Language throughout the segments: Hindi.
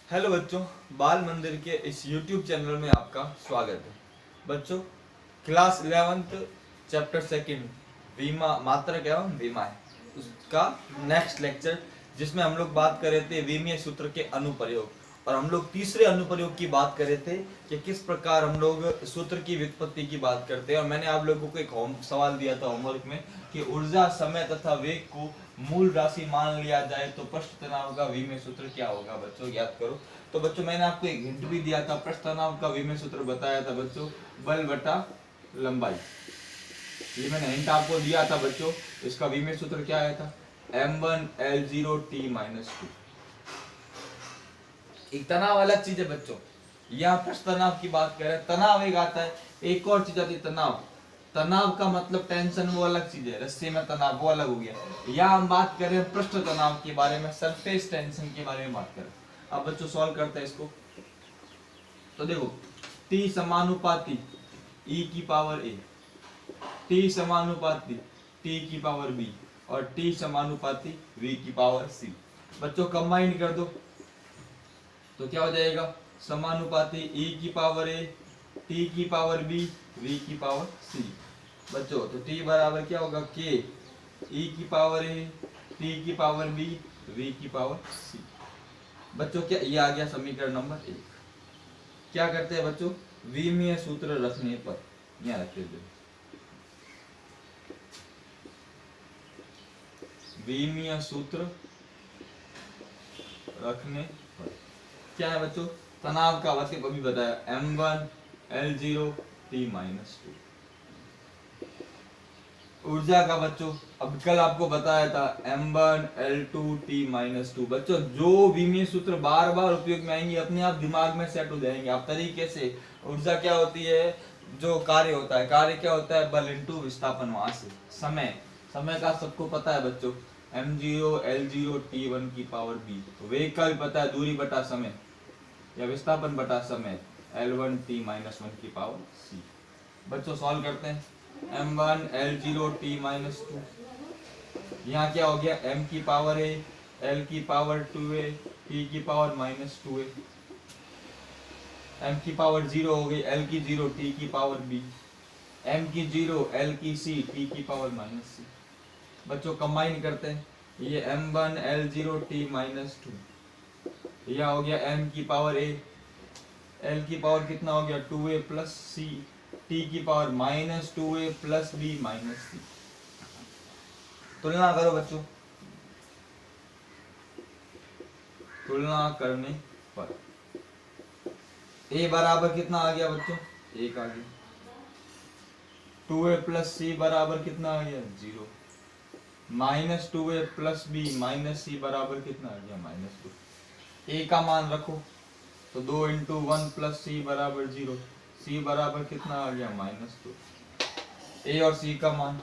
हेलो बच्चों, बाल मंदिर के इस YouTube चैनल में आपका स्वागत है। बच्चों, क्लास 11th चैप्टर सेकंड वीमा मात्रक एवं वीमा है उसका नेक्स्ट लेक्चर, जिसमें हम लोग बात कर रहे थे विमीय सूत्र के अनुप्रयोग, और हम लोग तीसरे अनुप्रयोग की बात कर रहे थे कि किस प्रकार हम लोग सूत्र की व्युत्पत्ति की बात करते हैं। और मैंने आप लोगों को एक होम सवाल दिया था होमवर्क में कि ऊर्जा, समय तथा वेग को मूल राशि मान लिया जाए तो पृष्ठ तनाव का विमीय सूत्र क्या होगा। बच्चों याद करो। तो बच्चों मैंने आपको एक हिंट भी दिया था, पृष्ठ तनाव का विमीय सूत्र बताया था बच्चों, बल बटा लंबाई। ये मैंने हिंट आपको दिया था बच्चों। इसका विमीय सूत्र क्या आया था, m1L0T-2। एक तनाव अलग चीज है बच्चों, यहाँ पृष्ठ तनाव की बात कर रहे हैं, तनाव एक आता है, एक और चीज आती है तनाव। तनाव का मतलब टेंशन, वो अलग चीज है, रस्सी में तनाव वो अलग हो गया। यहाँ हम बात कर रहे हैं पृष्ठ तनाव के बारे में, सरफेस टेंशन के बारे में बात कर रहे हैं। अब बच्चों सॉल्व करते हैं इसको। तो देखो, T समानुपाती E की पावर A, T समानुपाती T की पावर B और T समानुपाती V की पावर C। बच्चों कंबाइन कर दो तो क्या हो जाएगा, समानुपाती E की पावर A, T की पावर B, V की पावर C। बच्चों तो T बराबर क्या होगा, K E की पावर A, T की पावर B, V की पावर C। बच्चों क्या ये आ गया समीकरण नंबर 1। क्या करते हैं बच्चों, विमीय सूत्र रखने पर यहाँ रखते थे, विमीय सूत्र रखने पर क्या है बच्चों, तनाव का अभी बताया m1L0T-2। ऊर्जा का बच्चों अब कल आपको बताया था m1L2T-2। बच्चों जो विमीय सूत्र बार बार उपयोग में आएंगे अपने आप दिमाग में सेट हो जाएंगे आप तरीके से। ऊर्जा क्या होती है, जो कार्य होता है, कार्य क्या होता है, बल इंटू विस्थापन, वहां से समय, समय का सबको पता है बच्चों, m0L0T1 की पावर b। वेग का भी पता है, दूरी बटा समय या विस्थापन बटा समय, L1T-1 की पावर c। बच्चों सॉल्व करते हैं, m1L0T-2, यहाँ क्या हो गया, m की पावर a, l की पावर 2a, t की पावर -2a, m की पावर 0 हो गई, l की 0, t की पावर b, m की 0, l की c, t की पावर -c। बच्चों कंबाइन करते हैं, ये m1L0T-2, यह हो गया m की पावर a, l की पावर कितना हो गया 2a प्लस c, t की power -2a plus b minus c। तुलना करो बच्चों, तुलना करने पर a बराबर कितना आ गया बच्चों, 1 आ गया, 2a प्लस c बराबर कितना आ गया 0, -2a plus b minus c बराबर कितना आ गया -2। a का मान रखो तो 2 इंटू 1 प्लस c बराबर 0, c बराबर कितना आ गया -2। a और c का मान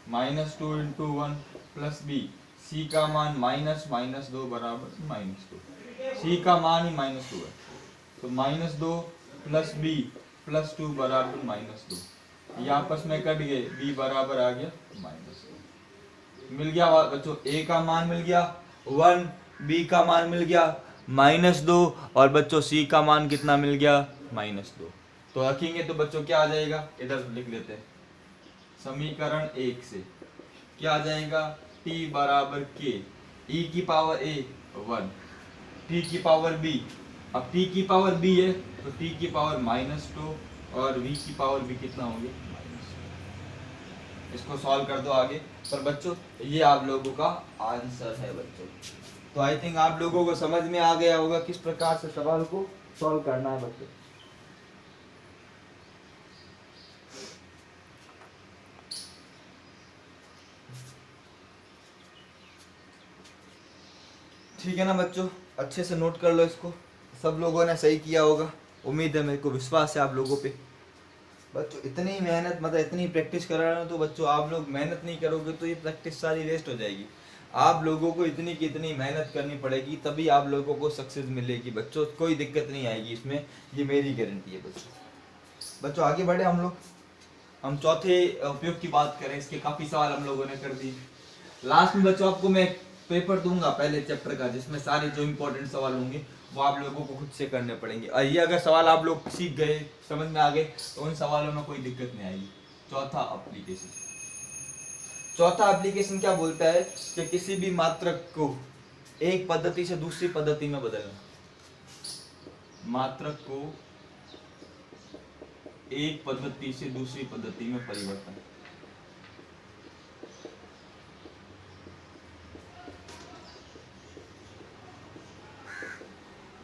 -2 इंटू 1 प्लस b, c का मान -2 बराबर -2, c का मान ही -2 है, तो -2 प्लस b प्लस 2 बराबर -2, ये आपस में कट गए, b बराबर आ गया -2। मिल गया बच्चों, a का मान मिल गया 1, b का मान मिल गया -2 और बच्चों c का मान कितना मिल गया -2। तो रखेंगे तो बच्चों क्या आ जाएगा, इधर लिख लेते हैं, समीकरण 1 से क्या आ जाएगा, t बराबर k, e की पावर a 1, t की पावर b, अब t की पावर b है तो t की पावर -2 और v की पावर b कितना होगी, इसको सॉल्व कर दो आगे। पर बच्चों ये आप लोगों का आंसर है बच्चों। तो आई थिंक आप लोगों को समझ में आ गया होगा किस प्रकार से सवाल को सॉल्व करना है बच्चों। ठीक है ना बच्चों, अच्छे से नोट कर लो इसको, सब लोगों ने सही किया होगा, उम्मीद है, मेरे को विश्वास है आप लोगों पे। बच्चों इतनी मेहनत, मतलब इतनी प्रैक्टिस करा रहे हो, तो बच्चों आप लोग मेहनत नहीं करोगे तो ये प्रैक्टिस सारी वेस्ट हो जाएगी। आप लोगों को इतनी की इतनी मेहनत करनी पड़ेगी, तभी आप लोगों को सक्सेस मिलेगी बच्चों, कोई दिक्कत नहीं आएगी इसमें, ये मेरी गारंटी है बच्चों। बच्चों आगे बढ़े हम लोग, हम चौथे उपयोग की बात करें, इसके काफी सवाल हम लोगों ने कर दिए। लास्ट में बच्चों आपको मैं पेपर दूंगा पहले चैप्टर का, जिसमें सारे जो इंपॉर्टेंट सवाल होंगे वो आप लोगों को खुद से करने पड़ेंगे। और ये अगर सवाल आप लोग सीख गए, समझ में आ गए, तो उन सवालों में कोई दिक्कत नहीं आएगी। चौथा एप्लीकेशन क्या बोलता है कि किसी भी मात्रक को एक पद्धति से दूसरी पद्धति में बदलना। मात्रक को एक पद्धति से दूसरी पद्धति में परिवर्तन।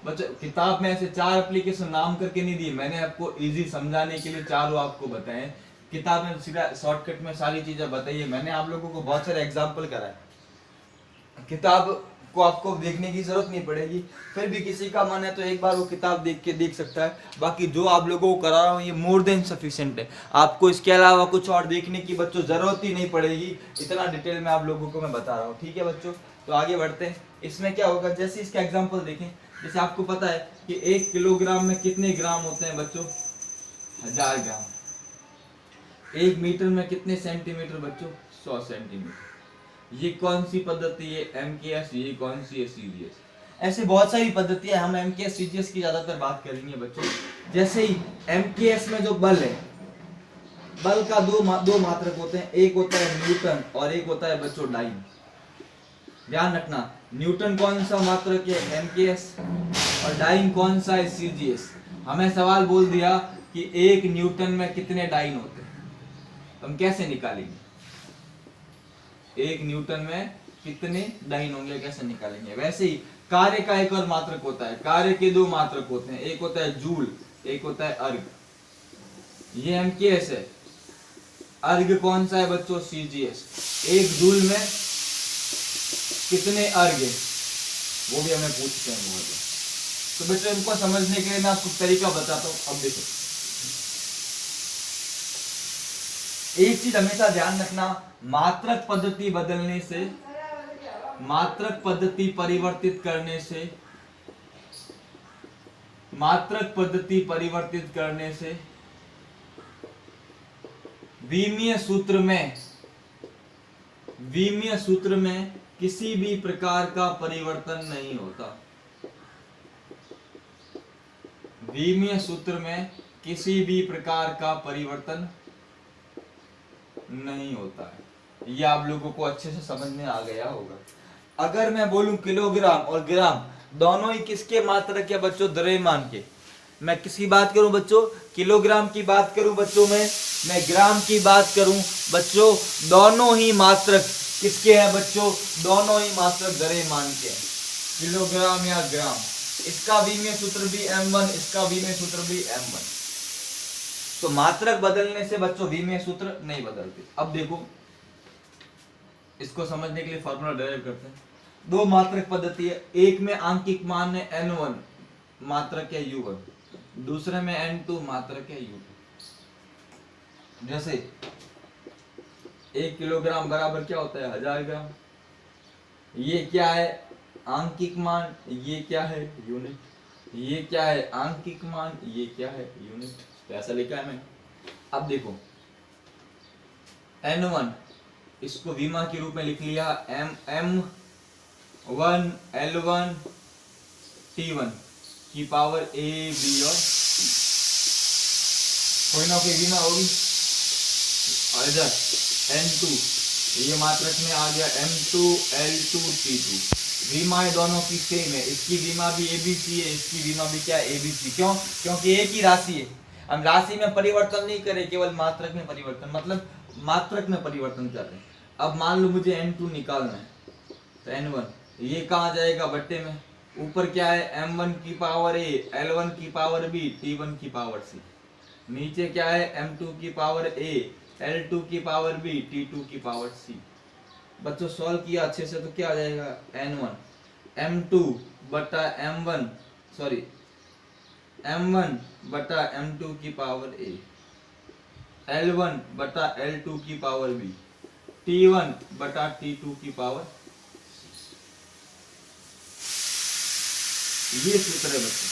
बच्चों किताब में ऐसे 4 एप्लीकेशन नाम करके नहीं दिए, मैंने आपको इजी समझाने के लिए चारों आपको बताए। किताब में सीधा शॉर्टकट में सारी चीजें बताइए, मैंने आप लोगों को बहुत सारे एग्जाम्पल कराए। किताब को आपको देखने की जरूरत नहीं पड़ेगी, फिर भी किसी का मन है तो एक बार वो किताब देख के देख सकता है। बाकी जो आप लोगों को करा रहा हूँ ये मोर देन सफिशिएंट है, आपको इसके अलावा कुछ और देखने की बच्चों जरूरत ही नहीं पड़ेगी, इतना डिटेल में आप लोगों को मैं बता रहा हूँ। ठीक है बच्चों, तो आगे बढ़ते हैं। इसमें क्या होगा, जैसे इसका एग्जाम्पल देखें, जैसे आपको पता है कि 1 किलोग्राम में कितने ग्राम होते हैं बच्चों, 1000 ग्राम। 1 मीटर में कितने सेंटीमीटर बच्चों, 100 सेंटीमीटर। ये कौन सी पद्धति है, MKS, ये कौन सी है, CGS। ऐसे बहुत सारी पद्धतियां, हम MKS CGS की ज्यादातर बात करेंगे बच्चों। जैसे ही MKS में जो बल है, बल का दो मात्रक होते हैं, एक होता है न्यूटन और एक होता है बच्चों डाइन। ध्यान रखना, न्यूटन कौन सा मात्रक है, MKS, और डाइन कौन सा है, CGS। हमें सवाल बोल दिया कि 1 न्यूटन में कितने डाइन होते हैं, हम कैसे निकालेंगे, 1 न्यूटन में कितने डाइन होंगे, कैसे निकालेंगे। वैसे ही कार्य का एक और मात्रक होता है, कार्य के 2 मात्रक होते हैं, एक होता है जूल, एक होता है अर्ग। ये MKS है, अर्ग कौन सा है बच्चों, CGS। 1 जूल में कितने अर्ग है, वो भी हमें पूछते हैं बहुत। तो बच्चों इनको समझने के लिए मैं आपको तरीका बताता हूँ। अब देखो, एक चीज हमेशा ध्यान रखना, मात्रक पद्धति बदलने से, मात्रक पद्धति परिवर्तित करने से, मात्रक पद्धति परिवर्तित करने से विमीय सूत्र में किसी भी प्रकार का परिवर्तन नहीं होता। विमीय सूत्र में किसी भी प्रकार का परिवर्तन नहीं होता है। ये आप लोगों को अच्छे से समझ में आ गया होगा। अगर मैं बोलूं किलोग्राम और ग्राम दोनों ही किसके मात्रक है बच्चों, द्रव्यमान के। मैं किसकी बात करूं बच्चों, किलोग्राम की बात करूं बच्चों, मैं ग्राम की बात करूं बच्चों, दोनों ही मात्रक किसके हैं बच्चों, दोनों ही मात्रक द्रव्यमान के हैं, किलोग्राम या ग्राम। इसका विमीय सूत्र भी M1, इसका विमीय सूत्र भी M1। तो मात्रक बदलने से बच्चों विमीय सूत्र नहीं बदलते। अब देखो, इसको समझने के लिए फॉर्मूला डेराइव करते हैं। 2 मात्रक पद्धति है, एक में आंकिक मान है N1 मात्रक है U1, दूसरे में N2 मात्रक है U2। जैसे 1 किलोग्राम बराबर क्या होता है, 1000 ग्राम। ये क्या है, आंकिक मान, ये क्या है, यूनिट। ये क्या है, आंकिक मान, ये क्या है, यूनिट। तो ऐसा लिखा है मैंने। अब देखो N1, इसको विमा के रूप में लिख लिया, M1 L1 T1 की पावर A B और C। कोई ना कोई विमा होगी। और इधर N2, ये मात्रक में आ गया M2 L2 T2। विमा दोनों की सेम है, इसकी विमा भी ABC है, इसकी विमा भी क्या है, ABC। क्यों, क्योंकि एक ही राशि है। हम राशि में परिवर्तन नहीं करें, केवल मात्रक में परिवर्तन, मतलब मात्रक में परिवर्तन कर रहे हैं। अब मान लो मुझे N2 निकालना है, तो N1 ये कहाँ जाएगा, बट्टे में। ऊपर क्या है, M1 की पावर A, L1 की पावर B, T1 की पावर C। नीचे क्या है, M2 की पावर A, L2 की पावर B, T2 की पावर C। बच्चों सॉल्व किया अच्छे से तो क्या आ जाएगा, N1 M2 बटा M1 सॉरी M1 बटा M2 की पावर A, L1 बटा L2 की पावर B, T1 बटा T2 की पावर। ये सूत्र है बच्चों।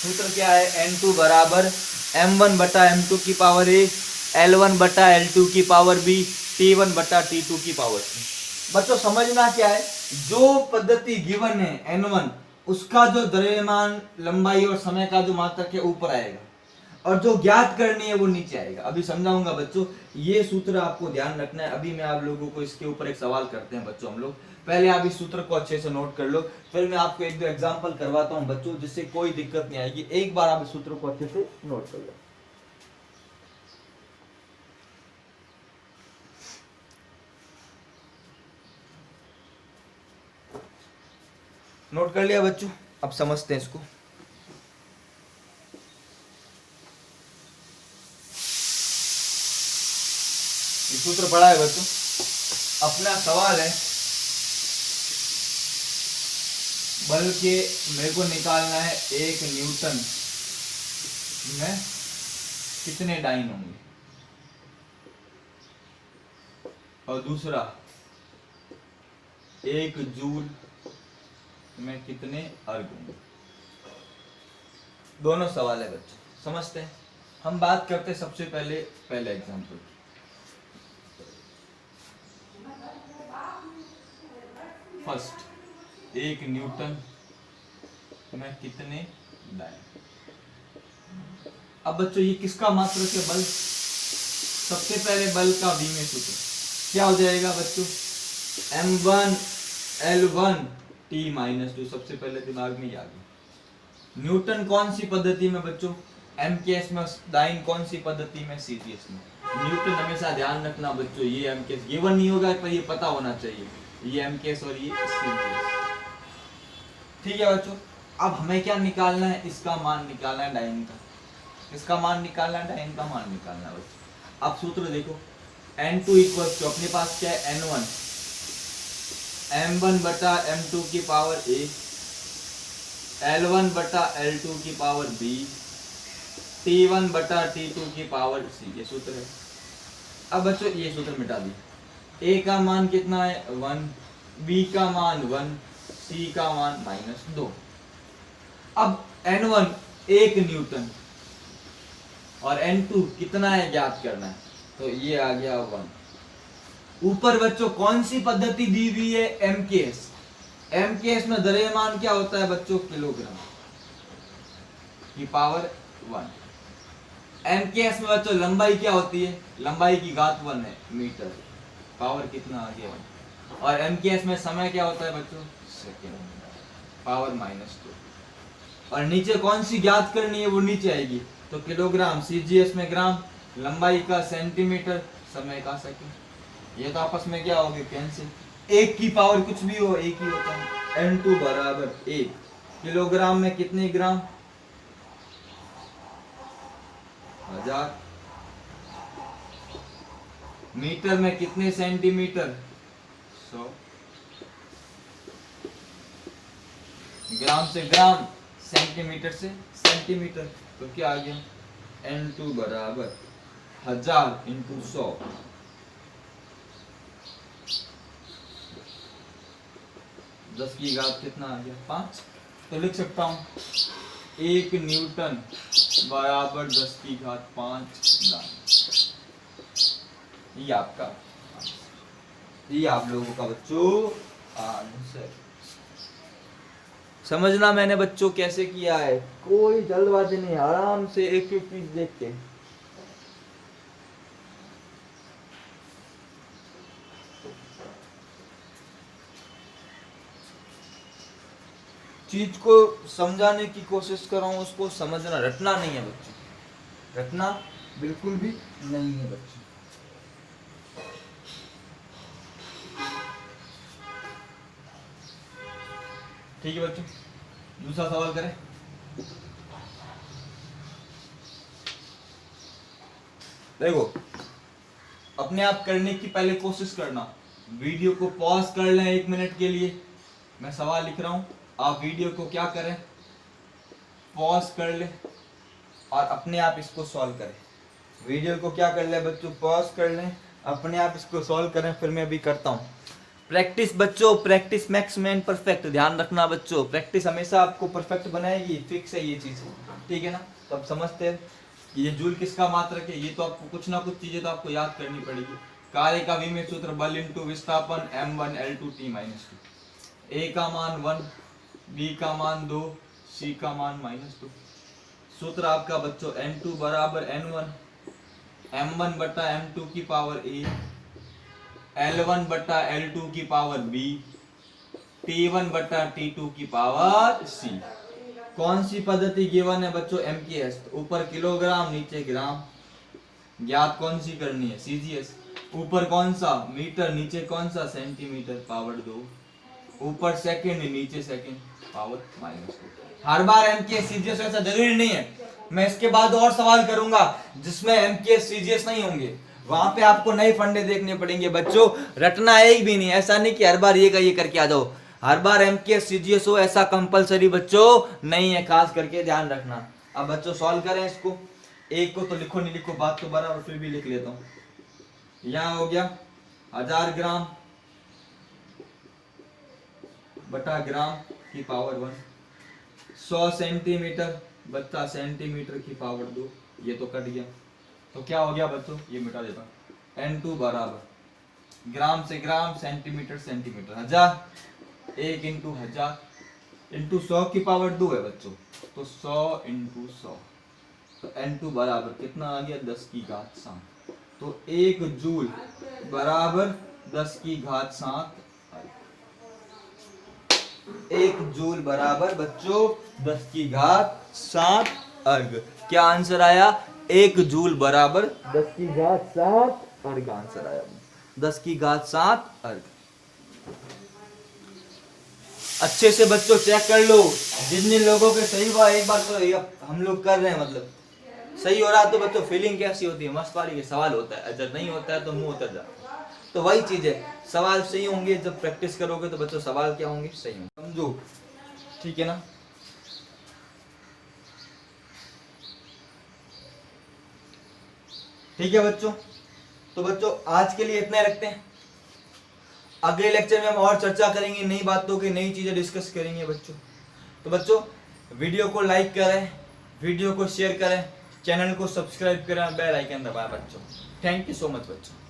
सूत्र क्या है, N2 बराबर M1 बटा M2 की पावर A, L1 बटा L2 की पावर B, T1 बटा T2 की पावर C। बच्चों समझना क्या है, जो पद्धति गिवन है N1 उसका जो द्रव्यमान, लंबाई और समय का जो मात्रक है ऊपर आएगा, और जो ज्ञात करनी है वो नीचे आएगा। अभी समझाऊंगा बच्चों, ये सूत्र आपको ध्यान रखना है। अभी मैं आप लोगों को इसके ऊपर एक सवाल करते हैं बच्चों हम लोग। पहले आप इस सूत्र को अच्छे से नोट कर लो, फिर मैं आपको एक दो एग्जांपल करवाता हूं बच्चों, जिससे कोई दिक्कत नहीं आएगी। एक बार आप इस सूत्र को अच्छे से नोट कर लो। नोट कर लिया बच्चों? अब समझते हैं इसको। ये सूत्र पढ़ा है बच्चों। अपना सवाल है बल के, मेरे को निकालना है 1 न्यूटन में कितने डाइन होंगे, और दूसरा 1 जूल में कितने अर्ग होंगे। दोनों सवाल है बच्चों, समझते हैं। हम बात करते हैं सबसे पहले एग्जांपल। फर्स्ट, 1 न्यूटन में कितने डाइन। अब बच्चों ये किसका मात्रक है? बल। सबसे पहले बल का v में सूत्र क्या हो जाएगा बच्चों? m1 l1 t-2। सबसे पहले दिमाग में आ गया। न्यूटन कौन सी पद्धति में बच्चों? MKS में। डाइन कौन सी पद्धति में? CGS में। न्यूटन हमेशा ध्यान रखना बच्चों, ये MKS गिवन नहीं होगा पर ये पता होना चाहिए, ये MKS और ये CGS। ठीक है बच्चों। अब हमें क्या निकालना है? इसका मान निकालना है डाइन का। इसका मान निकालना है, डाइन का मान निकालना है बच्चों। अब सूत्र देखो, N2 इक्वल टू अपने पास क्या है? N1 M1 बटा M2 की पावर A, L1 बटा L2 की पावर B, T1 बटा T2 की पावर C। ये सूत्र है। अब बच्चों ये सूत्र मिटा दिए। A का मान कितना है? 1, B का मान 1, C का मान -2। अब N1 1 न्यूटन और N2 कितना है ज्ञात करना है, तो ये आ गया 1। ऊपर बच्चों कौन सी पद्धति दी हुई है? MKS। MKS में द्रव्यमान क्या होता है बच्चों? किलोग्राम की पावर 1। MKS में बच्चों लंबाई क्या होती है? लंबाई की घात 1 है, मीटर। पावर कितना आ गया? 1। और MKS में समय क्या होता है बच्चों? Second, power -2। और नीचे कौन सी ज्ञात करनी है? वो नीचे आएगी, तो किलोग्राम। CGS में ग्राम, लंबाई का सेंटीमीटर, समय का सेकंड। ये तो आपस में क्या होगी? कैंसिल। 1 की पावर कुछ भी हो, 1 ही होता है। N2 बराबर 1। किलोग्राम में कितने ग्राम? 1000। मीटर में कितने सेंटीमीटर? 100। ग्राम से ग्राम, सेंटीमीटर से सेंटीमीटर, तो क्या आ गया? N2 बराबर 1000 × 100। 10 की घात कितना आ गया? 5। तो लिख सकता हूं 1 न्यूटन बराबर 10 की घात 5 डाइन। ये आपका, ये आप लोगों का बच्चों आंसर। समझना मैंने बच्चों कैसे किया है, कोई जल्दबाजी नहीं, आराम से एक एक चीज देख के। चीज को समझाने की कोशिश कर रहा हूं, उसको समझना, रटना नहीं है बच्चों, रटना बिल्कुल भी नहीं है बच्चों। ठीक है बच्चों, दूसरा सवाल करें। देखो, अपने आप करने की पहले कोशिश करना। वीडियो को पॉज कर लें 1 मिनट के लिए। मैं सवाल लिख रहा हूं, आप वीडियो को क्या करें? पॉज कर लें और अपने आप इसको सॉल्व करें। वीडियो को क्या कर लें बच्चों? पॉज कर लें, अपने आप इसको सॉल्व करें, फिर मैं भी करता हूं। प्रैक्टिस बच्चों, प्रैक्टिस मैक्स मैन परफेक्ट। ध्यान रखना बच्चों, प्रैक्टिस हमेशा आपको परफेक्ट बनाएगी, फिक्स है ये चीज, ठीक है ना? तो अब समझते हैं कि ये जूल किसका मात्रक है। ये तो आपको कुछ ना कुछ चीजें तो आपको याद करनी पड़ेगी। कार्य का विमेय सूत्र बल इंटू विस्थापन M1 L2 T-2। A का मान 1, बी का मान 2, सी का मान -2। सूत्र आपका बच्चों n2 बराबर n1 m1 बटा m2 की पावर a, l1 बटा l2 की पावर b, t1 बटा t2 की पावर c। कौन सी पद्धति गिवन है बच्चों? MKS। ऊपर किलोग्राम नीचे ग्राम। ज्ञात कौन सी करनी है? CGS। ऊपर कौन सा? मीटर, नीचे कौन सा? Centimetre, power 2। ऊपर सेकंड नीचे सेकंड, पावर -2। हर बार MKS CGS ऐसा जरूरी नहीं है। मैं इसके बाद और सवाल करूंगा जिसमें MKS CGS नहीं होंगे, वहां पे आपको नए फंडे देखने पड़ेंगे बच्चों। रटना एक भी नहीं, ऐसा नहीं कि हर बार ये करके आ जाओ। हर बार MKS CGS हो ऐसा कंपलसरी बच्चों नहीं है, खास करके ध्यान रखना। अब बच्चों सॉल्व करें इसको। एक को तो लिखो नहीं लिखो बात तो बराबर, फिर भी लिख लेता हूं। यहां हो गया 1000 ग्राम बटा ग्राम की पावर 1, 100 सेंटीमीटर बटा सेंटीमीटर की पावर 2। ये तो कट गया, तो क्या हो गया बच्चों? ये मिटा देता हूं। n2 बराबर ग्राम से ग्राम, सेंटीमीटर सेंटीमीटर, 1000, 1 इंटू 1000 इंटू 100 की पावर 2 है बच्चों, तो 100 इंटू 100। तो n2 बराबर कितना आ गया? 10 की घात 7। तो 1 जूल बराबर 10 की घात 7। 1 जूल बराबर बच्चों 10 की घात 7 अर्ग। क्या आंसर आया? 1 जूल बराबर 10 की घात 7 अर्ग आंसर आया। 10 की घात 7 अर्ग। अच्छे से बच्चों चेक कर लो, जितने लोगों के सही हुआ एक बार तो हम लोग कर रहे हैं, मतलब सही हो रहा तो बच्चों फीलिंग कैसी होती है? मस्त वाली। सवाल होता है, अगर नहीं होता है तो मुंह उतर जाता है। तो वही चीज है, सवाल सही होंगे जब प्रैक्टिस करोगे तो बच्चों सवाल क्या होंगे? सही होंगे। समझो, ठीक है ना? ठीक है बच्चों, तो बच्चों आज के लिए इतना ही रखते हैं। अगले लेक्चर में हम और चर्चा करेंगे, नई बातों की, नई चीजें डिस्कस करेंगे बच्चों। तो बच्चों वीडियो को लाइक करें, वीडियो को शेयर करें, चैनल को सब्सक्राइब करें, बेल आइकन दबाएं बच्चों। थैंक यू सो मच बच्चों।